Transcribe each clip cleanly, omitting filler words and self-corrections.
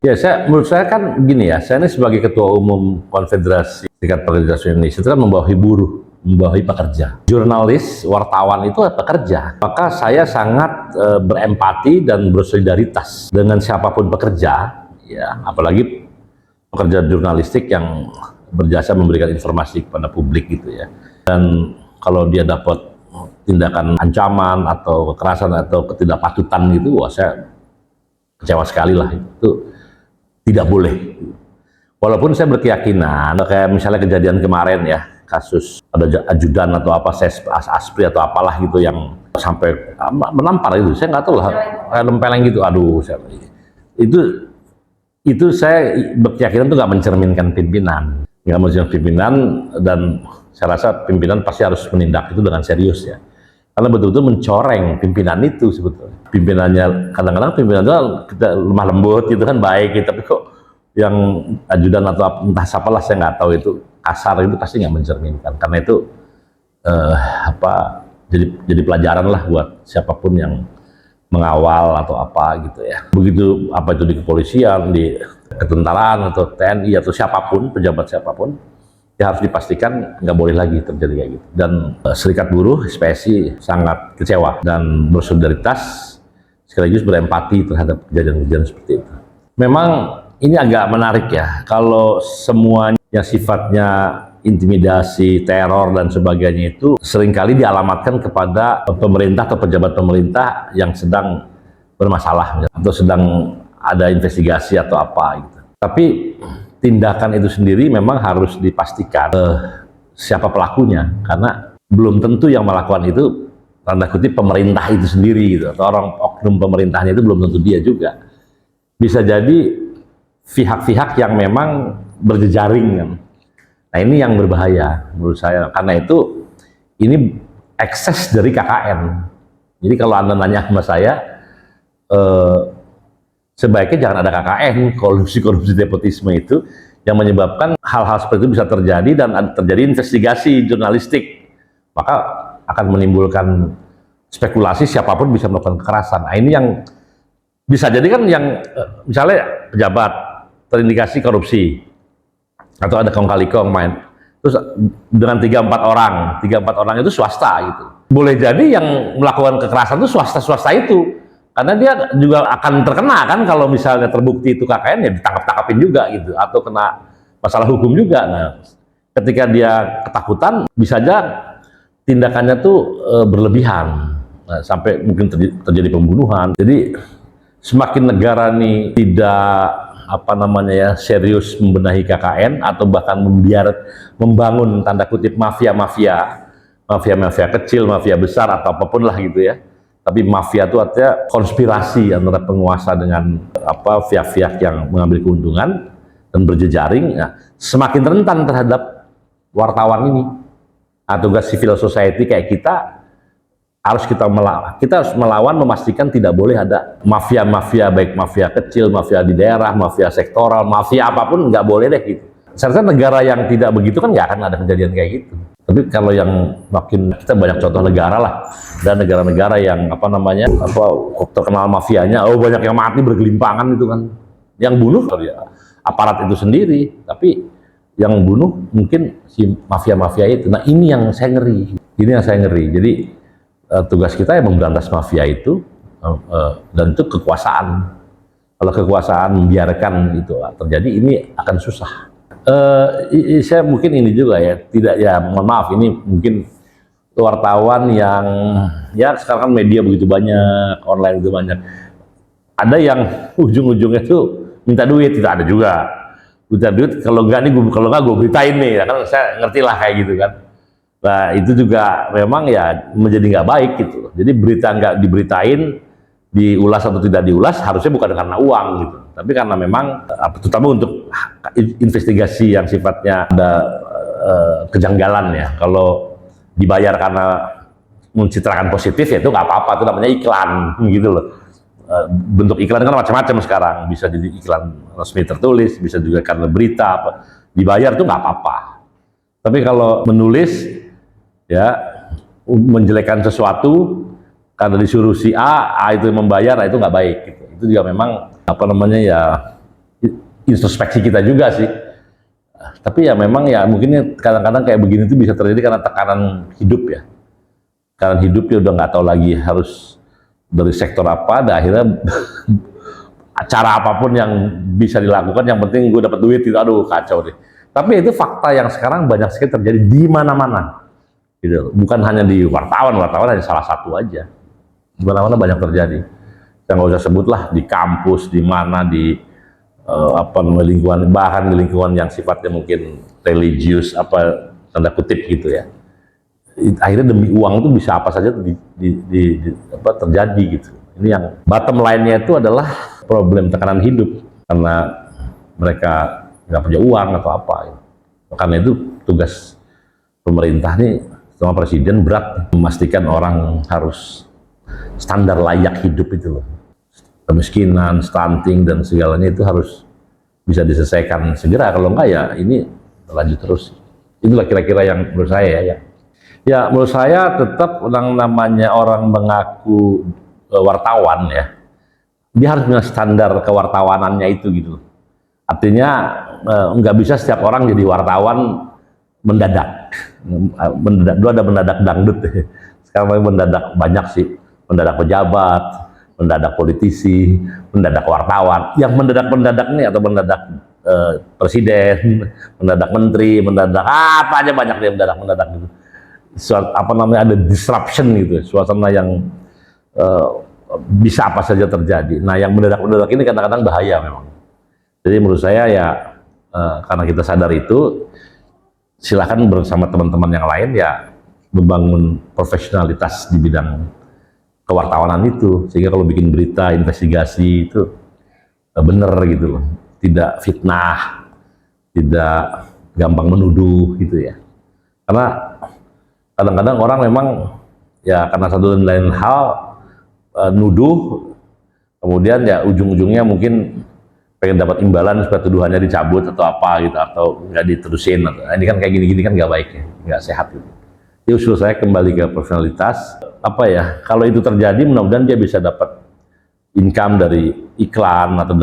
Menurut saya kan gini ya, saya ini sebagai Ketua Umum Konfederasi Serikat Pekerja Seluruh Indonesia itu kan membawahi buruh, membawahi pekerja. Jurnalis, wartawan itu pekerja. Maka saya sangat berempati dan bersolidaritas dengan siapapun pekerja, ya, apalagi pekerja jurnalistik yang berjasa memberikan informasi kepada publik gitu ya. Dan kalau dia dapat tindakan ancaman atau kekerasan atau ketidakpatutan gitu, wah saya kecewa sekali lah. Itu tidak boleh. Walaupun saya berkeyakinan, kayak misalnya kejadian kemarin ya, kasus ada ajudan atau apa, aspri atau apalah gitu yang sampai menampar itu, saya nggak tahu lah, lempeleng gitu, aduh, itu saya berkeyakinan itu nggak mencerminkan pimpinan, dan saya rasa pimpinan pasti harus menindak itu dengan serius ya, karena betul-betul mencoreng pimpinan itu sebetulnya. Pimpinannya kadang-kadang pimpinan itu kita lemah lembut gitu kan, baik gitu, tapi kok yang ajudan atau entah siapalah saya nggak tahu itu kasar, itu pasti nggak mencerminkan. Karena itu jadi pelajaran lah buat siapapun yang mengawal atau apa gitu ya. Begitu apa itu di kepolisian, di ketentaraan atau TNI atau siapapun, pejabat siapapun, ya harus dipastikan nggak boleh lagi terjadi kayak gitu. Dan Serikat Buruh SPSI sangat kecewa dan bersolidaritas sekaligus berempati terhadap kejadian-kejadian seperti itu. Memang ini agak menarik ya, kalau semuanya sifatnya intimidasi, teror dan sebagainya itu seringkali dialamatkan kepada pemerintah atau pejabat pemerintah yang sedang bermasalah atau sedang ada investigasi atau apa gitu. Tapi tindakan itu sendiri memang harus dipastikan siapa pelakunya, karena belum tentu yang melakukan itu tanda kutip pemerintah itu sendiri gitu, atau orang oknum pemerintahnya itu belum tentu dia juga. Bisa jadi pihak-pihak yang memang berjejaring kan. Nah ini yang berbahaya menurut saya, karena itu ini ekses dari KKN. Jadi kalau Anda nanya sama saya, sebaiknya jangan ada KKN, korupsi nepotisme itu yang menyebabkan hal-hal seperti itu bisa terjadi dan terjadi investigasi jurnalistik, maka akan menimbulkan spekulasi siapapun bisa melakukan kekerasan. Nah ini yang bisa jadi kan, yang misalnya pejabat terindikasi korupsi atau ada kong kali kong main, terus dengan 3-4 orang itu swasta gitu. Boleh jadi yang melakukan kekerasan itu swasta itu, karena dia juga akan terkena kan, kalau misalnya terbukti itu KKN ya ditangkap-tangkapin juga gitu, atau kena masalah hukum juga. Nah ketika dia ketakutan, bisa aja tindakannya tuh berlebihan, nah, sampai mungkin terjadi pembunuhan. Jadi semakin negara ini tidak serius membenahi KKN atau bahkan membangun tanda kutip mafia kecil, mafia besar atau apapun lah gitu ya. Tapi mafia itu artinya konspirasi antara penguasa dengan pihak-pihak yang mengambil keuntungan dan berjejaring. Nah, semakin rentan terhadap wartawan ini. Nah, tugas civil society kayak kita harus melawan, memastikan tidak boleh ada mafia, baik mafia kecil, mafia di daerah, mafia sektoral, mafia apapun, nggak boleh deh gitu. Saya rasa negara yang tidak begitu kan nggak akan ada kejadian kayak gitu. Tapi kalau yang kita banyak contoh negara lah, dan negara-negara yang terkenal mafianya, banyak yang mati bergelimpangan itu kan, yang bunuh ya aparat itu sendiri, tapi yang bunuh mungkin si mafia itu. Nah ini yang saya ngeri, Jadi tugas kita yang memberantas mafia itu, dan itu kekuasaan. Kalau kekuasaan membiarkan itu terjadi, ini akan susah. Saya mungkin ini juga ya, mohon maaf, ini mungkin wartawan yang ya sekarang kan media begitu banyak, online begitu banyak. Ada yang ujung-ujungnya tuh minta duit, tidak ada juga. Minta duit, kalau nggak gue beritain nih, ya kan saya ngerti lah kayak gitu kan. Nah itu juga memang ya menjadi nggak baik gitu. Jadi berita nggak diberitain, diulas atau tidak diulas, harusnya bukan karena uang gitu, tapi karena memang terutama untuk investigasi yang sifatnya ada kejanggalan ya. Kalau dibayar karena mencitrakan positif ya itu nggak apa-apa, itu namanya iklan gitu loh. Bentuk iklan kan macam-macam sekarang, bisa jadi iklan resmi tertulis, bisa juga karena berita dibayar itu nggak apa-apa. Tapi kalau menulis ya menjelekkan sesuatu karena disuruh si A itu membayar, nah itu nggak baik gitu. Itu juga memang introspeksi kita juga sih. Tapi ya memang ya mungkin kadang-kadang kayak begini tuh bisa terjadi karena tekanan hidup ya. Tekanan hidup ya udah nggak tahu lagi harus dari sektor apa, dan akhirnya cara apapun yang bisa dilakukan, yang penting gue dapat duit itu, aduh kacau deh. Tapi itu fakta yang sekarang banyak sekali terjadi di mana-mana. Gitu. Bukan hanya di wartawan hanya salah satu aja. Di mana-mana banyak terjadi. Yang nggak usah sebutlah di kampus, di mana di lingkungan, bahkan di lingkungan yang sifatnya mungkin religius, tanda kutip gitu ya. Akhirnya demi uang itu bisa apa saja terjadi gitu. Ini yang bottom line-nya itu adalah problem tekanan hidup karena mereka nggak punya uang atau apa. Karena itu tugas pemerintah nih sama presiden berat memastikan orang harus standar layak hidup itu loh. Kemiskinan, stunting dan segalanya itu harus bisa diselesaikan segera. Kalau enggak ya ini lanjut terus. Itulah kira-kira yang menurut saya ya. Ya menurut saya tetap yang namanya orang mengaku wartawan ya, dia harus punya standar kewartawanannya itu gitu. Artinya nggak bisa setiap orang jadi wartawan mendadak. Dulu ada mendadak dangdut. Sekarang mendadak banyak sih, mendadak pejabat, mendadak politisi, mendadak wartawan. Yang mendadak nih atau mendadak presiden, mendadak menteri, mendadak apa aja banyak dia mendadak gitu. Ada disruption gitu, suasana yang bisa apa saja terjadi. Nah, yang mendadak ini kadang-kadang bahaya memang. Jadi menurut saya ya karena kita sadar itu, silakan bersama teman-teman yang lain ya membangun profesionalitas di bidang kewartawanan itu, sehingga kalau bikin berita, investigasi itu benar gitu loh, tidak fitnah, tidak gampang menuduh gitu ya. Karena kadang-kadang orang memang ya karena satu dan lain hal nuduh, kemudian ya ujung-ujungnya mungkin pengen dapat imbalan supaya tuduhannya dicabut atau apa gitu, atau nggak diterusin. Ini kan kayak gini-gini kan nggak baik ya, nggak sehat gitu. Jadi usul saya kembali ke profesionalitas. Kalau itu terjadi mudah-mudahan dia bisa dapat income dari iklan atau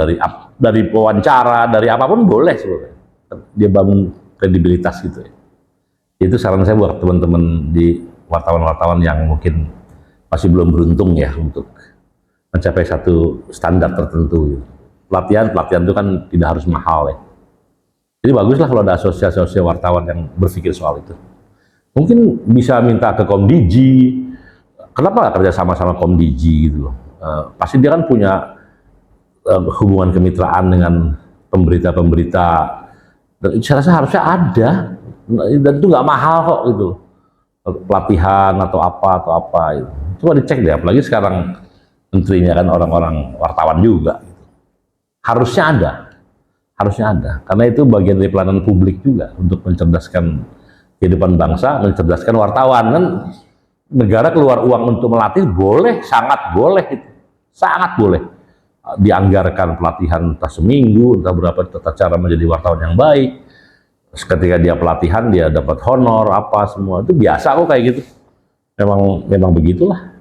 dari wawancara, dari apapun boleh sebenarnya. Dia bangun kredibilitas gitu ya. Itu saran saya buat teman-teman di wartawan-wartawan yang mungkin masih belum beruntung ya untuk mencapai satu standar tertentu. Pelatihan itu kan tidak harus mahal ya. Jadi baguslah kalau ada asosiasi wartawan yang berpikir soal itu. Mungkin bisa minta ke Komdiji. Kenapa nggak kerja sama Komdiji gitu loh? Pasti dia kan punya hubungan kemitraan dengan pemberita-pemberita. Dan saya rasa harusnya ada. Dan itu nggak mahal kok gitu. Pelatihan atau apa gitu. Coba dicek deh, apalagi sekarang menterinya kan orang-orang wartawan juga gitu. Harusnya ada karena itu bagian dari pelayanan publik juga untuk mencerdaskan kehidupan bangsa, mencerdaskan wartawan. Kan negara keluar uang untuk melatih boleh, sangat boleh dianggarkan pelatihan entah seminggu, entah berapa, tata cara menjadi wartawan yang baik. Ketika dia pelatihan dia dapat honor apa semua itu biasa kok kayak gitu. Memang begitulah.